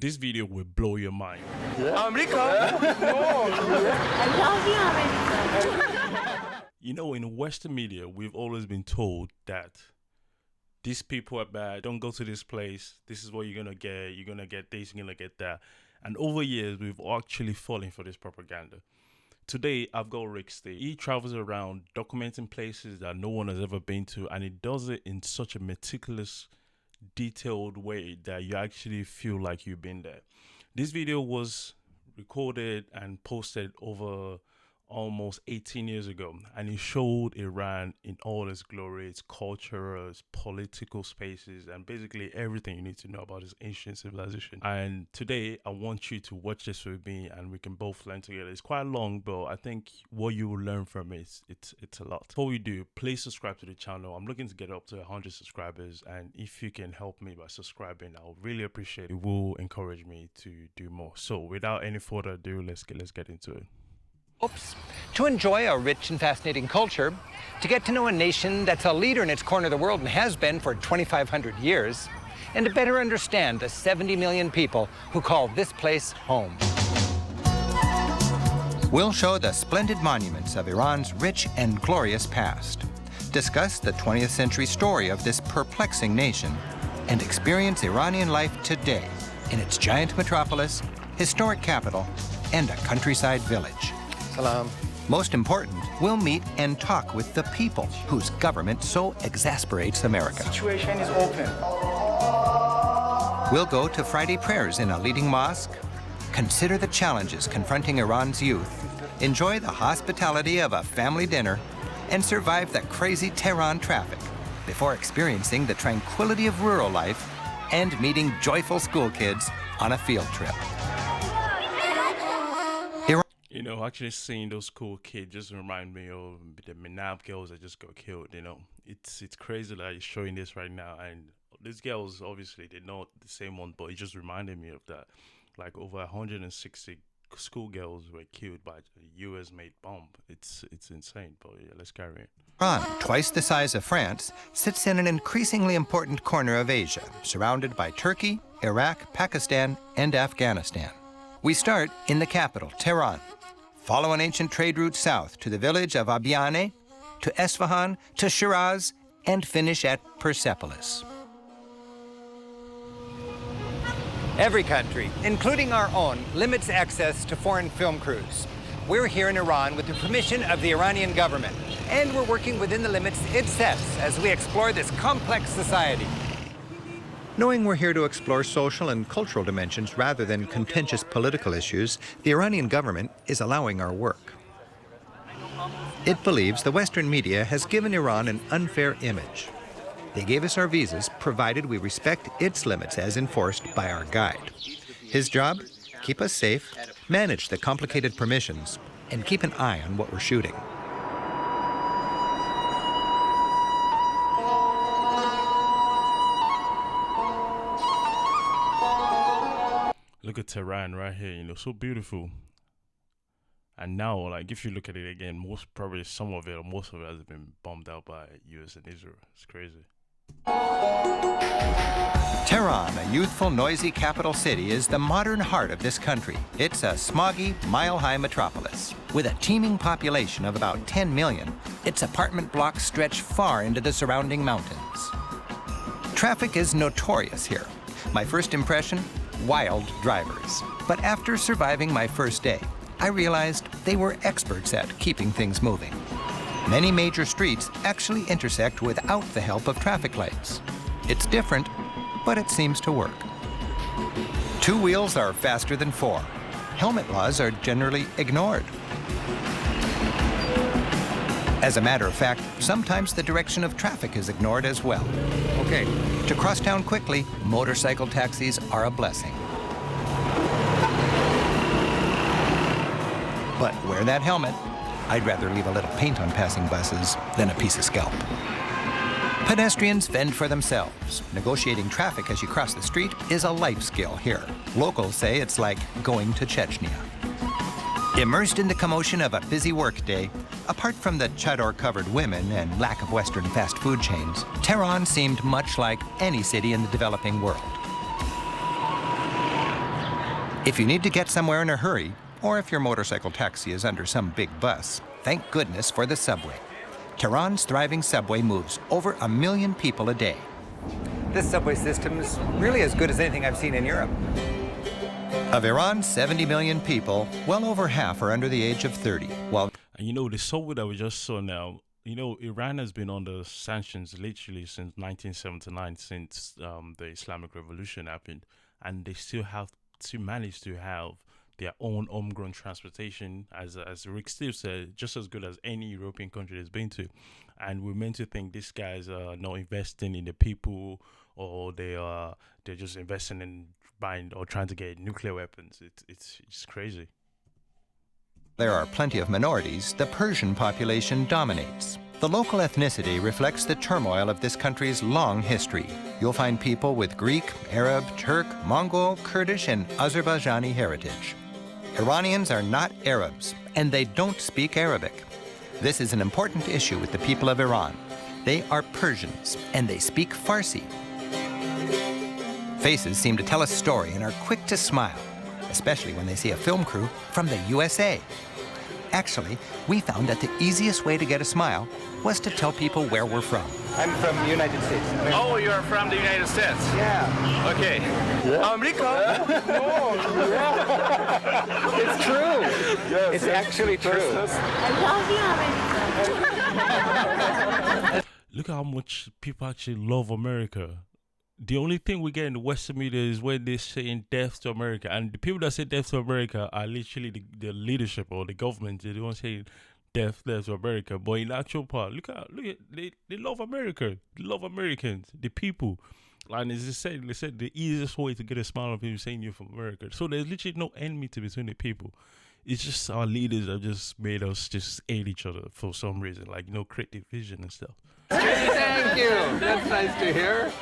This video will blow your mind. America? I love you, America. You know, in Western media, we've always been told that these people are bad, don't go to this place, this is what you're gonna get this, you're gonna get that. And over years, we've actually fallen for this propaganda. Today, I've got Rick Stay. He travels around documenting places that no one has ever been to, and he does it in such a meticulous, detailed way that you actually feel like you've been there. This video was recorded and posted over almost 18 years ago, and it showed Iran in all its glory, its culture, its political spaces, and basically everything you need to know about this ancient civilization. And today I want you to watch this with me and we can both learn together. It's quite long, but I think what you will learn from it, it's a lot. Before we do, please subscribe to the channel. I'm looking to get up to 100 subscribers, and if you can help me by subscribing, I'll really appreciate it. It will encourage me to do more. So without any further ado, let's get into it. To enjoy a rich and fascinating culture, to get to know a nation that's a leader in its corner of the world and has been for 2,500 years, and to better understand the 70 million people who call this place home. We'll show the splendid monuments of Iran's rich and glorious past, discuss the 20th century story of this perplexing nation, and experience Iranian life today in its giant metropolis, historic capital, and a countryside village. Salam. Most important, we'll meet and talk with the people whose government so exasperates America. The situation is open. We'll go to Friday prayers in a leading mosque, consider the challenges confronting Iran's youth, enjoy the hospitality of a family dinner, and survive the crazy Tehran traffic before experiencing the tranquility of rural life and meeting joyful school kids on a field trip. You know, actually seeing those cool kids just remind me of the Minab girls that just got killed. You know, it's crazy that you're showing this right now, and these girls, obviously they're not the same one, but it just reminded me of that. Like over 160 schoolgirls were killed by a US-made bomb. It's insane, but yeah, let's carry on. Iran, twice the size of France, sits in an increasingly important corner of Asia, surrounded by Turkey, Iraq, Pakistan, and Afghanistan. We start in the capital, Tehran. Follow an ancient trade route south to the village of Abiane, to Esfahan, to Shiraz, and finish at Persepolis. Every country, including our own, limits access to foreign film crews. We're here in Iran with the permission of the Iranian government, and we're working within the limits it sets as we explore this complex society. Knowing we're here to explore social and cultural dimensions rather than contentious political issues, the Iranian government is allowing our work. It believes the Western media has given Iran an unfair image. They gave us our visas, provided we respect its limits as enforced by our guide. His job? Keep us safe, manage the complicated permissions, and keep an eye on what we're shooting. Look at Tehran right here, you know, so beautiful. And now, like, if you look at it again, probably some of it, or most of it has been bombed out by US and Israel. It's crazy. Tehran, a youthful, noisy capital city, is the modern heart of this country. It's a smoggy, mile-high metropolis. With a teeming population of about 10 million, its apartment blocks stretch far into the surrounding mountains. Traffic is notorious here. My first impression? Wild drivers. But after surviving my first day, I realized they were experts at keeping things moving. Many major streets actually intersect without the help of traffic lights. It's different, but it seems to work. 2 wheels are faster than 4. Helmet laws are generally ignored. As a matter of fact, sometimes the direction of traffic is ignored as well. Okay, to cross town quickly, motorcycle taxis are a blessing. But wear that helmet. I'd rather leave a little paint on passing buses than a piece of scalp. Pedestrians fend for themselves. Negotiating traffic as you cross the street is a life skill here. Locals say it's like going to Chechnya. Immersed in the commotion of a busy workday, apart from the chador-covered women and lack of Western fast food chains, Tehran seemed much like any city in the developing world. If you need to get somewhere in a hurry, or if your motorcycle taxi is under some big bus, thank goodness for the subway. Tehran's thriving subway moves over 1 million people a day. This subway system is really as good as anything I've seen in Europe. Of Iran's 70 million people, well over half are under the age of 30, while... And you know, the subway that we just saw now, you know, Iran has been under sanctions literally since 1979, since the Islamic Revolution happened, and they still managed to have their own homegrown transportation, as Rick Steve said, just as good as any European country has been to. And we're meant to think these guys are not investing in the people, or they're just investing in buying or trying to get nuclear weapons. It's crazy. There are plenty of minorities. The Persian population dominates. The local ethnicity reflects the turmoil of this country's long history. You'll find people with Greek, Arab, Turk, Mongol, Kurdish, and Azerbaijani heritage. Iranians are not Arabs, and they don't speak Arabic. This is an important issue with the people of Iran. They are Persians, and they speak Farsi. Faces seem to tell a story and are quick to smile, especially when they see a film crew from the USA. Actually, we found that the easiest way to get a smile was to tell people where we're from. I'm from the United States. Oh, you're from the United States? Yeah. Okay. America? No, yeah. It's true. Yes, it's actually true. I love you, America. Look at how much people actually love America. The only thing we get in the Western media is when they're saying death to America. And the people that say death to America are literally the leadership or the government. They don't say death to America. But in actual part, look at they love America. They love Americans, the people. And as they said the easiest way to get a smile on people is saying you're from America. So there's literally no enmity between the people. It's just our leaders have just made us just hate each other for some reason, like, you know, create division and stuff. Thank you. That's nice to hear.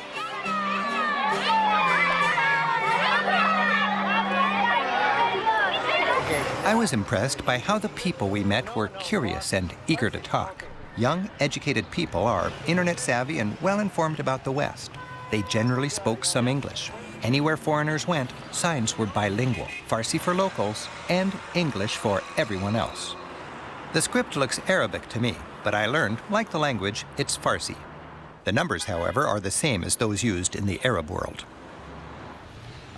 I was impressed by how the people we met were curious and eager to talk. Young, educated people are internet savvy and well informed about the West. They generally spoke some English. Anywhere foreigners went, signs were bilingual, Farsi for locals and English for everyone else. The script looks Arabic to me, but I learned, like the language, it's Farsi. The numbers, however, are the same as those used in the Arab world.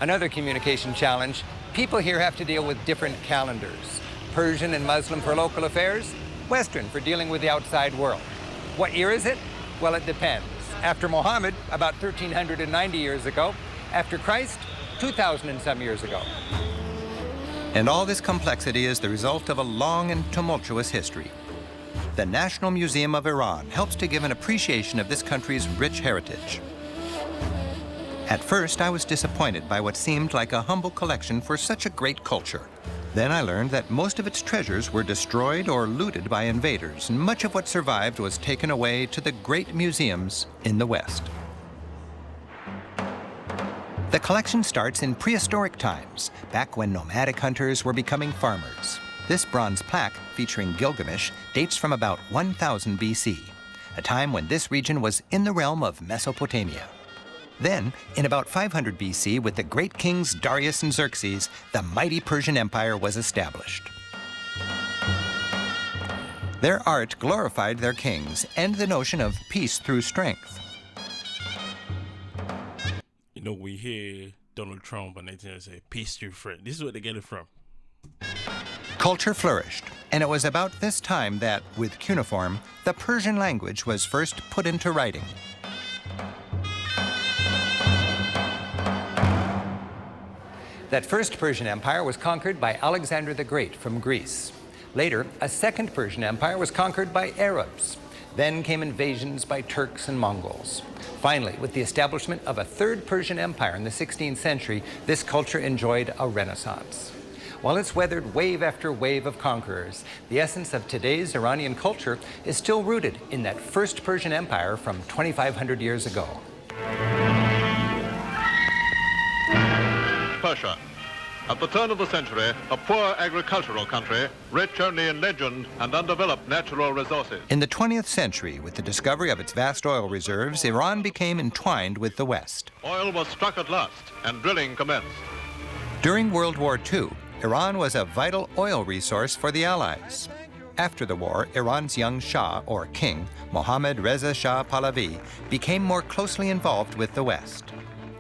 Another communication challenge, people here have to deal with different calendars. Persian and Muslim for local affairs, Western for dealing with the outside world. What year is it? Well, it depends. After Muhammad, about 1,390 years ago. After Christ, 2,000 and some years ago. And all this complexity is the result of a long and tumultuous history. The National Museum of Iran helps to give an appreciation of this country's rich heritage. At first, I was disappointed by what seemed like a humble collection for such a great culture. Then I learned that most of its treasures were destroyed or looted by invaders, and much of what survived was taken away to the great museums in the West. The collection starts in prehistoric times, back when nomadic hunters were becoming farmers. This bronze plaque, featuring Gilgamesh, dates from about 1000 BC, a time when this region was in the realm of Mesopotamia. Then, in about 500 BC, with the great kings Darius and Xerxes, the mighty Persian Empire was established. Their art glorified their kings and the notion of peace through strength. You know, we hear Donald Trump and they say, peace to your friend. This is where they get it from. Culture flourished, and it was about this time that, with cuneiform, the Persian language was first put into writing. That first Persian Empire was conquered by Alexander the Great from Greece. Later, a second Persian Empire was conquered by Arabs. Then came invasions by Turks and Mongols. Finally, with the establishment of a third Persian Empire in the 16th century, this culture enjoyed a renaissance. While it's weathered wave after wave of conquerors, the essence of today's Iranian culture is still rooted in that first Persian Empire from 2,500 years ago. Persia. At the turn of the century, a poor agricultural country, rich only in legend and undeveloped natural resources. In the 20th century, with the discovery of its vast oil reserves, Iran became entwined with the West. Oil was struck at last, and drilling commenced. During World War II, Iran was a vital oil resource for the Allies. After the war, Iran's young Shah, or king, Mohammad Reza Shah Pahlavi, became more closely involved with the West.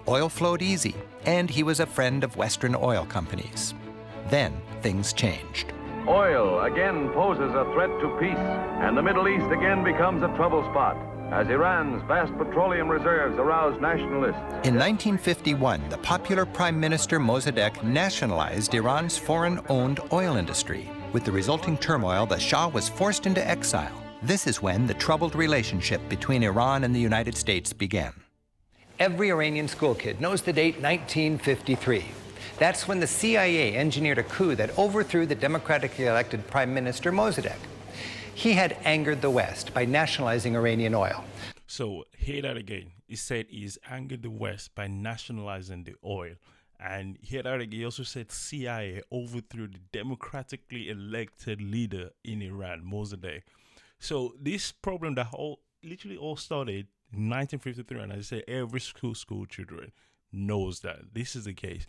Oil flowed easy, and he was a friend of Western oil companies. Then things changed. Oil again poses a threat to peace, and the Middle East again becomes a trouble spot, as Iran's vast petroleum reserves arouse nationalists. In 1951, the popular Prime Minister Mossadegh nationalized Iran's foreign-owned oil industry. With the resulting turmoil, the Shah was forced into exile. This is when the troubled relationship between Iran and the United States began. Every Iranian school kid knows the date 1953. That's when the CIA engineered a coup that overthrew the democratically elected Prime Minister Mossadegh. He had angered the West by nationalizing Iranian oil. So, hear that again. He said he's angered the West by nationalizing the oil. And hear that again. He also said CIA overthrew the democratically elected leader in Iran, Mossadegh. So, this problem that literally all started in 1953, and I say every school children knows that this is the case.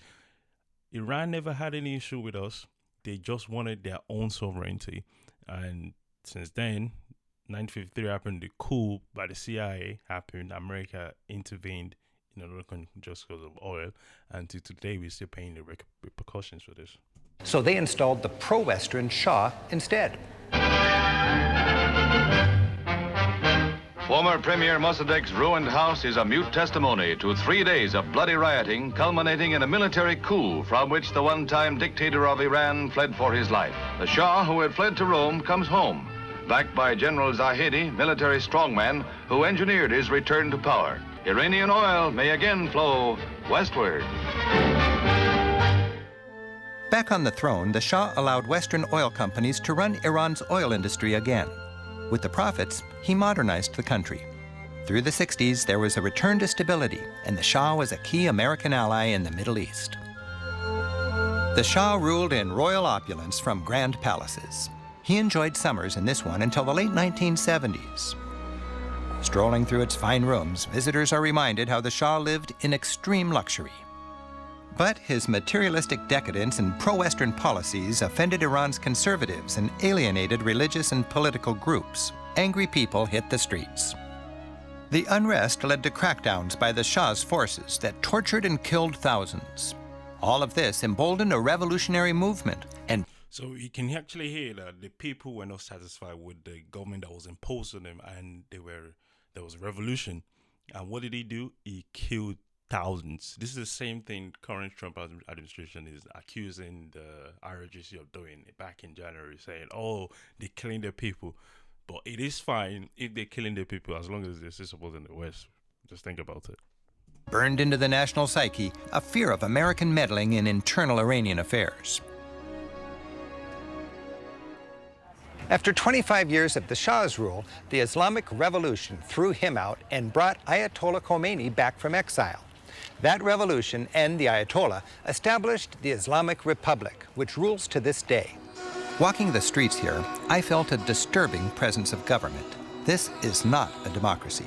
Iran never had any issue with us. They just wanted their own sovereignty. And since then, 1953 happened, the coup by the CIA happened, America intervened in another country just because of oil, and to today we're still paying the repercussions for this. So they installed the pro-Western Shah instead. Former Premier Mossadegh's ruined house is a mute testimony to 3 days of bloody rioting, culminating in a military coup from which the one-time dictator of Iran fled for his life. The Shah, who had fled to Rome, comes home, backed by General Zahedi, military strongman, who engineered his return to power. Iranian oil may again flow westward. Back on the throne, the Shah allowed Western oil companies to run Iran's oil industry again. With the profits, he modernized the country. Through the 60s, there was a return to stability, and the Shah was a key American ally in the Middle East. The Shah ruled in royal opulence from grand palaces. He enjoyed summers in this one until the late 1970s. Strolling through its fine rooms, visitors are reminded how the Shah lived in extreme luxury. But his materialistic decadence and pro-Western policies offended Iran's conservatives and alienated religious and political groups. Angry people hit the streets. The unrest led to crackdowns by the Shah's forces that tortured and killed thousands. All of this emboldened a revolutionary movement, and so you can actually hear that the people were not satisfied with the government that was imposed on them, and there was a revolution. And what did he do? He killed thousands. This is the same thing current Trump administration is accusing the IRGC of doing back in January, saying, oh, they're killing their people. But it is fine if they're killing their people as long as they're still supporting the West. Just think about it. Burned into the national psyche, a fear of American meddling in internal Iranian affairs. After 25 years of the Shah's rule, the Islamic Revolution threw him out and brought Ayatollah Khomeini back from exile. That revolution and the Ayatollah established the Islamic Republic, which rules to this day. Walking the streets here, I felt a disturbing presence of government. This is not a democracy.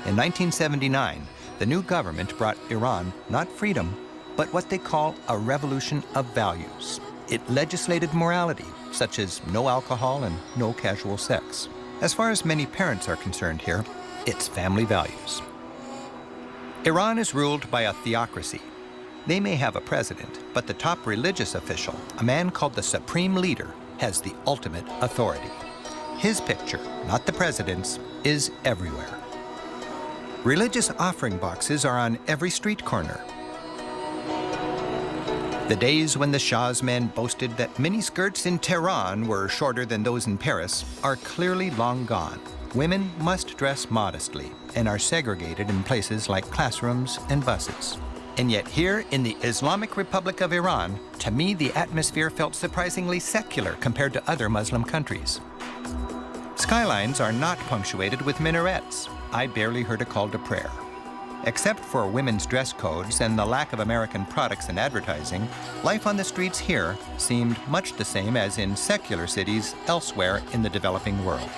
In 1979, the new government brought Iran not freedom, but what they call a revolution of values. It legislated morality, such as no alcohol and no casual sex. As far as many parents are concerned here, it's family values. Iran is ruled by a theocracy. They may have a president, but the top religious official, a man called the Supreme Leader, has the ultimate authority. His picture, not the president's, is everywhere. Religious offering boxes are on every street corner. The days when the Shah's men boasted that miniskirts in Tehran were shorter than those in Paris are clearly long gone. Women must dress modestly and are segregated in places like classrooms and buses. And yet here in the Islamic Republic of Iran, to me the atmosphere felt surprisingly secular compared to other Muslim countries. Skylines are not punctuated with minarets. I barely heard a call to prayer. Except for women's dress codes and the lack of American products and advertising, life on the streets here seemed much the same as in secular cities elsewhere in the developing world.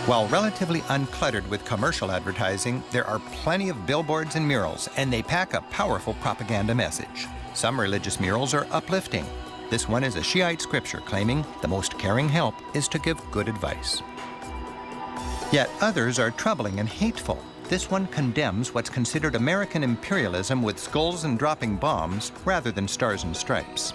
While relatively uncluttered with commercial advertising, there are plenty of billboards and murals, and they pack a powerful propaganda message. Some religious murals are uplifting. This one is a Shiite scripture claiming the most caring help is to give good advice. Yet others are troubling and hateful. This one condemns what's considered American imperialism with skulls and dropping bombs rather than stars and stripes.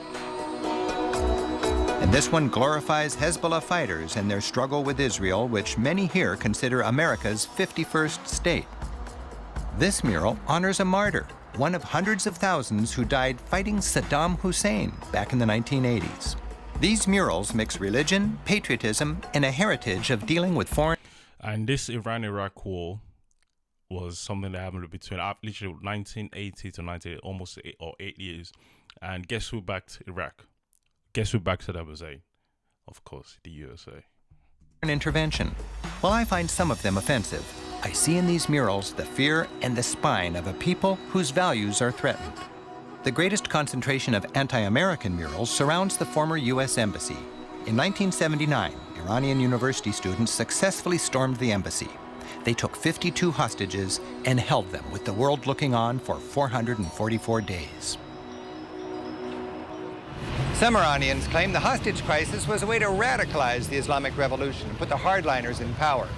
And this one glorifies Hezbollah fighters and their struggle with Israel, which many here consider America's 51st state. This mural honors a martyr, one of hundreds of thousands who died fighting Saddam Hussein back in the 1980s. These murals mix religion, patriotism, and a heritage of dealing with foreign... And this Iran-Iraq war was something that happened between literally 1980 to 98, almost 8 years. And guess who backed Iraq? Guess who backed Saddam Hussein? Of course, the USA. An intervention. While I find some of them offensive, I see in these murals the fear and the spine of a people whose values are threatened. The greatest concentration of anti-American murals surrounds the former U.S. Embassy. In 1979, Iranian university students successfully stormed the embassy. They took 52 hostages and held them with the world looking on for 444 days. Some Iranians claim the hostage crisis was a way to radicalize the Islamic Revolution and put the hardliners in power.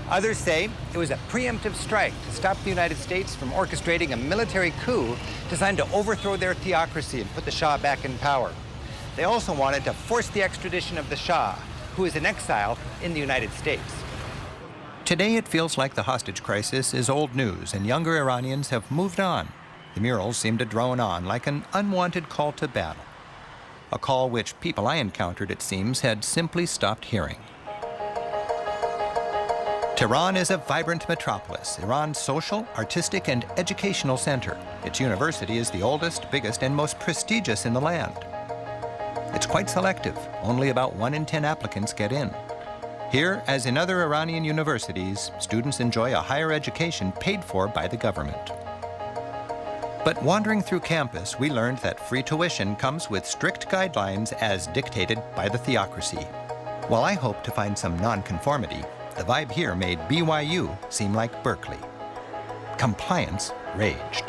Others say it was a preemptive strike to stop the United States from orchestrating a military coup designed to overthrow their theocracy and put the Shah back in power. They also wanted to force the extradition of the Shah, who is in exile in the United States. Today it feels like the hostage crisis is old news and younger Iranians have moved on. The murals seem to drone on like an unwanted call to battle. A call which people I encountered, it seems, had simply stopped hearing. Tehran is a vibrant metropolis, Iran's social, artistic, and educational center. Its university is the oldest, biggest, and most prestigious in the land. It's quite selective. Only about 1 in 10 applicants get in. Here, as in other Iranian universities, students enjoy a higher education paid for by the government. But wandering through campus, we learned that free tuition comes with strict guidelines as dictated by the theocracy. While I hope to find some nonconformity, the vibe here made BYU seem like Berkeley. Compliance raged.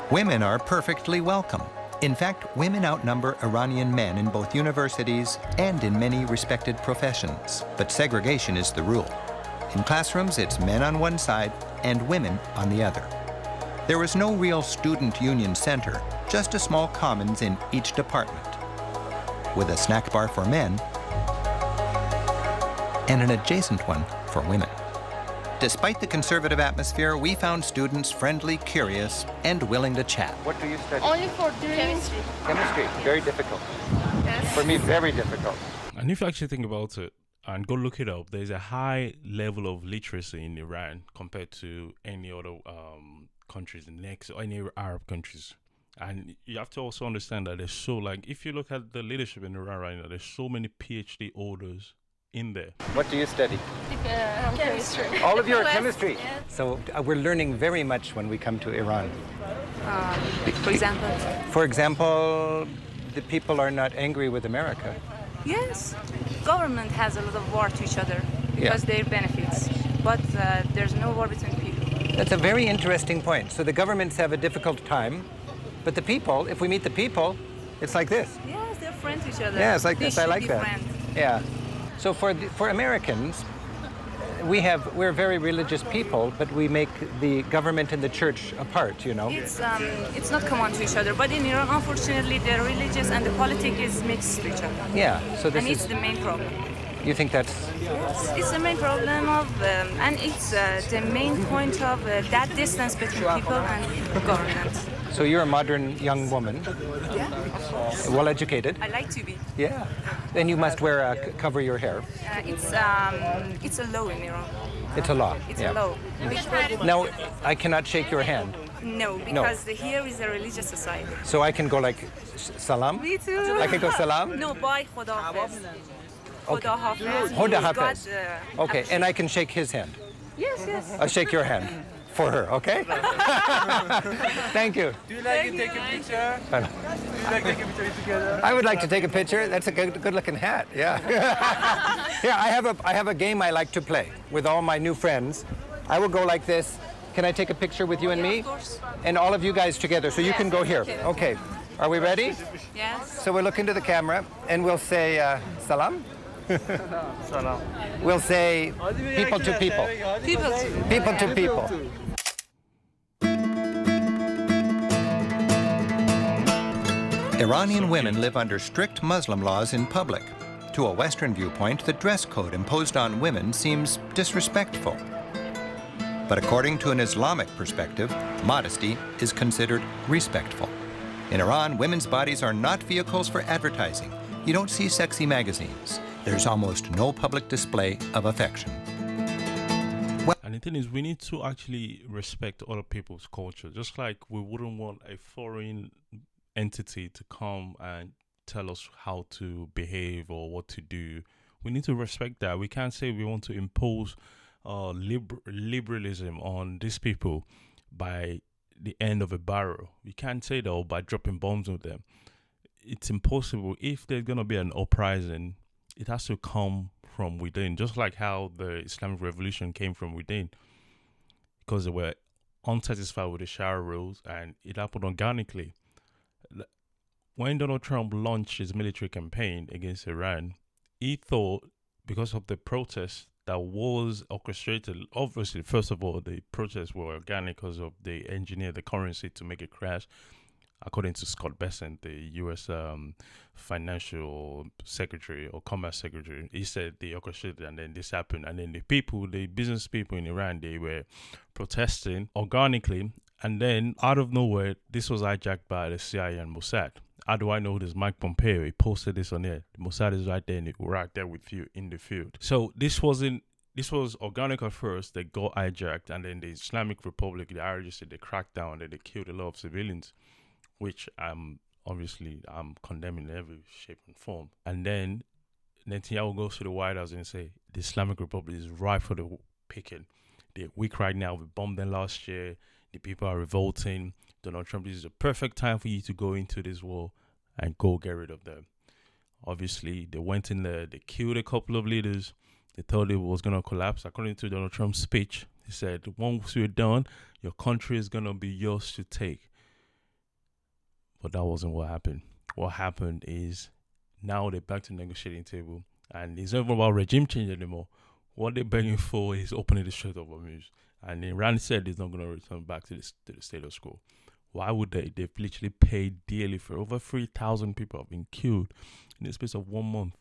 Women are perfectly welcome. In fact, women outnumber Iranian men in both universities and in many respected professions. But segregation is the rule. In classrooms, it's men on one side and women on the other. There was no real student union center, just a small commons in each department, with a snack bar for men and an adjacent one for women. Despite the conservative atmosphere, we found students friendly, curious, and willing to chat. What do you study? Only for chemistry. Chemistry. Very difficult. Yes. For me, very difficult. And if you actually think about it and go look it up, there's a high level of literacy in Iran compared to any other countries, any Arab countries. And you have to also understand that there's so, like, if you look at the leadership in Iran right now, there's so many PhD holders in there. What do you study? Chemistry. All of you are chemistry. Yes. So we're learning very much when we come to Iran. For example? For example, the people are not angry with America. Yes. Government has a lot of war to each other because their benefits, but there's no war between people. That's a very interesting point. So the governments have a difficult time, but the people, if we meet the people, it's like this. Yes, they're friends to each other. Yeah, it's like They this. I should like be that. friends. Yeah. So for Americans, we're very religious people, but we make the government and the church apart, you know. It's not common to each other, but in Iran, unfortunately, the religious and the politics is mixed to each other. Yeah. So this And it's is. the main problem. You think that's? It's the main problem of, and it's the main point of that distance between people and government. So you're a modern young woman, Yeah, of course. well educated. I like to be. Yeah. Then you must cover your hair. It's a law in Iran. It's a law. It's yeah. a law. Now, I cannot shake your hand, No, because here is a religious society. so I can go like salam. Me too. I can go salam. No, bye, Khuda Hafiz. Khuda Hafiz. Khuda He's Hafiz. God, Okay, and I can shake his hand. Yes, yes. I'll shake your hand for her. Okay. Thank you. Do you like to take a picture? Do you like to take a picture together? I would like to take a picture. That's a good-looking hat. Yeah. Yeah. I have a game I like to play with all my new friends. I will go like this. Can I take a picture with you and Yeah, me? of course. And all of you guys together. So you Yes, can go here. okay. Okay. Are we ready? Yes. So we'll look into the camera and we'll say salam. Salam. We'll say people to people. People too. People to people. Iranian women live under strict Muslim laws in public. To a Western viewpoint, the dress code imposed on women seems disrespectful. But according to an Islamic perspective, modesty is considered respectful. In Iran, women's bodies are not vehicles for advertising. You don't see sexy magazines. There's almost no public display of affection. And the thing is, we need to actually respect other people's culture. Just like we wouldn't want a foreign entity to come and tell us how to behave or what to do. We need to respect that. We can't say we want to impose liberalism on these people by the end of a barrel. We can't say that, or by dropping bombs on them. It's impossible. If there's going to be an uprising, it has to come from within, just like how the Islamic Revolution came from within, because they were unsatisfied with the Shah rules, and it happened organically. When Donald Trump launched his military campaign against Iran, he thought, because of the protests that was orchestrated, obviously, first of all, the protests were organic because of they engineered the currency to make it crash. According to Scott Bessent, the U.S. Financial Secretary or Commerce Secretary, he said they orchestrated and then this happened. And then the business people in Iran, they were protesting organically. And then out of nowhere, this was hijacked by the CIA and Mossad. How do I know this? Mike Pompeo, he posted this on there. The Mossad is right there with you in the field. So this was organic at first. They got hijacked, and then the Islamic Republic, the IRGC, they cracked down and they killed a lot of civilians, which I'm condemning in every shape and form. And then Netanyahu goes to the White House and say the Islamic Republic is ripe for the picking. They're weak right now. We bombed them last year. The people are revolting. Donald Trump, this is the perfect time for you to go into this war and go get rid of them. Obviously, they went in there. They killed a couple of leaders. They thought it was going to collapse. According to Donald Trump's speech, he said, once we're done, your country is going to be yours to take. But that wasn't what happened. What happened is now they're back to the negotiating table, and it's not even about regime change anymore. What they're begging for is opening the Strait of Hormuz. And Iran said it's not going to return back to the status quo. Why would they? They've literally paid dearly for over 3,000 people have been killed in the space of 1 month.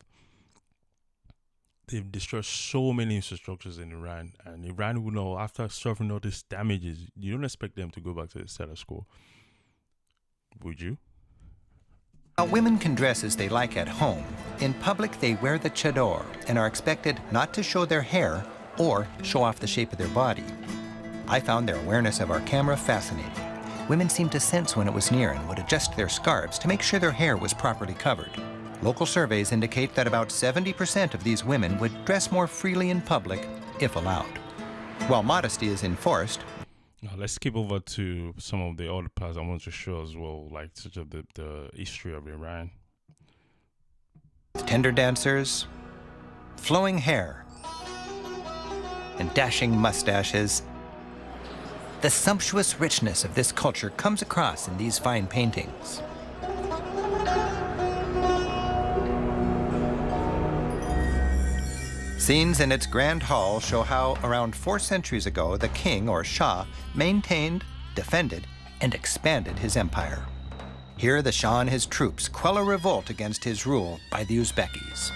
They've destroyed so many infrastructures in Iran, and Iran will know after suffering all these damages, you don't expect them to go back to the status quo. Would you? Now, women can dress as they like at home. In public, they wear the chador and are expected not to show their hair or show off the shape of their body. I found their awareness of our camera fascinating. Women seemed to sense when it was near and would adjust their scarves to make sure their hair was properly covered. Local surveys indicate that about 70% of these women would dress more freely in public if allowed. While modesty is enforced, now let's skip over to some of the other parts I want to show as well, like such of the history of Iran. Tender dancers, flowing hair, and dashing mustaches, the sumptuous richness of this culture comes across in these fine paintings. Scenes in its grand hall show how, around 4 centuries ago, the king, or Shah, maintained, defended, and expanded his empire. Here, the Shah and his troops quell a revolt against his rule by the Uzbekis.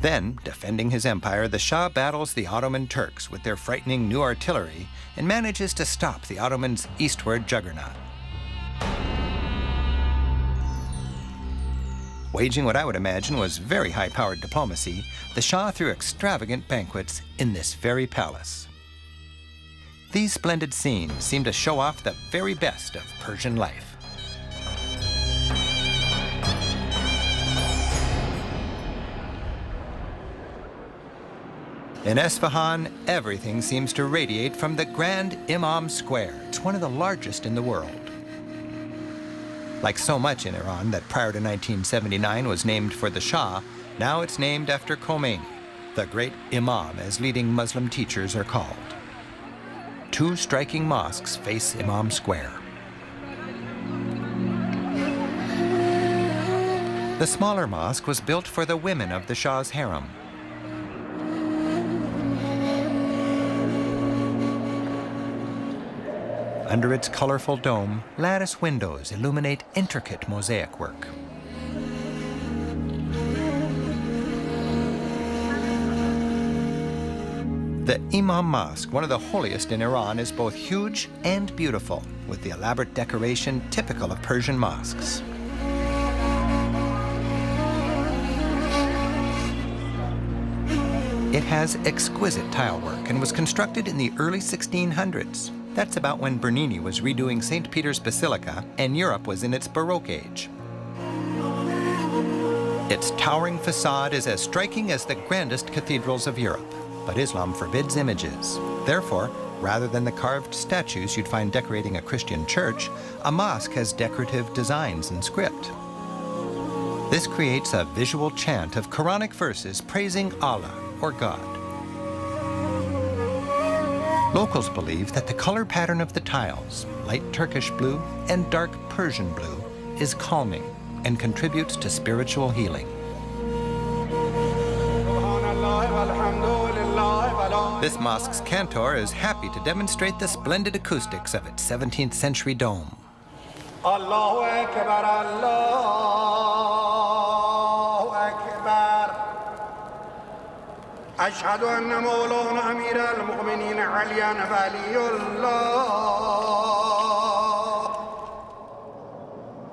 Then, defending his empire, the Shah battles the Ottoman Turks with their frightening new artillery and manages to stop the Ottomans' eastward juggernaut. Waging what I would imagine was very high-powered diplomacy, the Shah threw extravagant banquets in this very palace. These splendid scenes seem to show off the very best of Persian life. In Esfahan, everything seems to radiate from the Grand Imam Square. It's one of the largest in the world. Like so much in Iran that prior to 1979 was named for the Shah, Now it's named after Khomeini, the great Imam, as leading Muslim teachers are called. Two striking mosques face Imam Square. The smaller mosque was built for the women of the Shah's harem. Under its colorful dome, lattice windows illuminate intricate mosaic work. The Imam Mosque, one of the holiest in Iran, is both huge and beautiful, with the elaborate decoration typical of Persian mosques. It has exquisite tile work and was constructed in the early 1600s. That's about when Bernini was redoing St. Peter's Basilica and Europe was in its Baroque age. Its towering facade is as striking as the grandest cathedrals of Europe, but Islam forbids images. Therefore, rather than the carved statues you'd find decorating a Christian church, a mosque has decorative designs and script. This creates a visual chant of Quranic verses praising Allah, or God. Locals believe that the color pattern of the tiles, light Turkish blue and dark Persian blue, is calming and contributes to spiritual healing. This mosque's cantor is happy to demonstrate the splendid acoustics of its 17th century dome. Allahu Akbar, Allahu Akbar. Ashhadu anna Mawlana Amir al-Mu'minin Aliyan Waliyullah.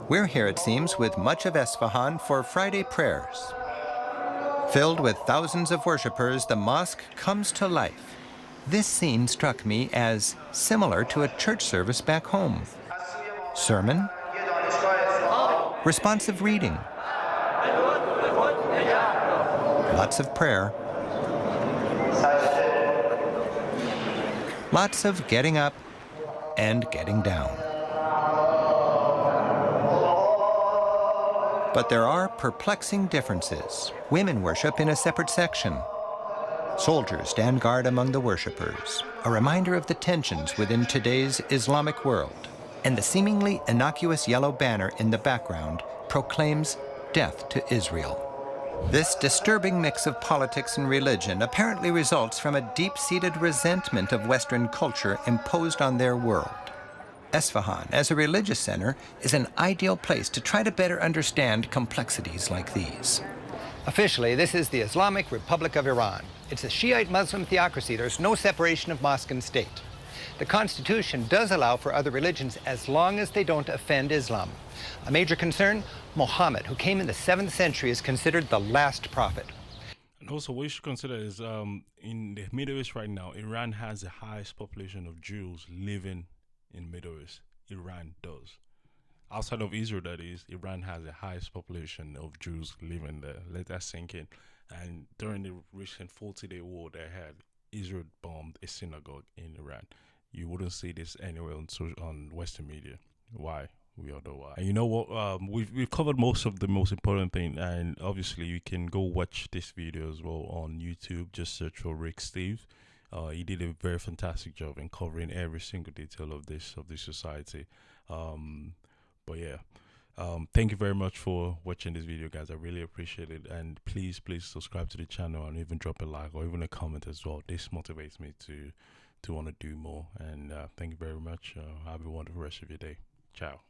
We're here, it seems, with much of Esfahan for Friday prayers. Filled with thousands of worshippers, the mosque comes to life. This scene struck me as similar to a church service back home. Sermon, responsive reading, lots of prayer, lots of getting up and getting down. But there are perplexing differences. Women worship in a separate section. Soldiers stand guard among the worshippers, a reminder of the tensions within today's Islamic world. And the seemingly innocuous yellow banner in the background proclaims death to Israel. This disturbing mix of politics and religion apparently results from a deep-seated resentment of Western culture imposed on their world. Esfahan, as a religious center, is an ideal place to try to better understand complexities like these. Officially, this is the Islamic Republic of Iran. It's a Shiite Muslim theocracy. There's no separation of mosque and state. The Constitution does allow for other religions as long as they don't offend Islam. A major concern, Muhammad, who came in the 7th century, is considered the last prophet. And also, what you should consider is in the Middle East right now, Iran has the highest population of Jews living in Middle East. Iran does. Outside of Israel, that is, Iran has the highest population of Jews living there. Let that sink in. And during the recent 40-day war they had, Israel bombed a synagogue in Iran. You wouldn't see this anywhere on Western media. Why? We all know why. And you know what? We've covered most of the most important thing, and obviously you can go watch this video as well on YouTube. Just search for Rick Steve. He did a very fantastic job in covering every single detail of this society. But yeah, thank you very much for watching this video, guys. I really appreciate it, and please subscribe to the channel and even drop a like or even a comment as well. This motivates me to want to do more. And thank you very much. Have a wonderful rest of your day. Ciao.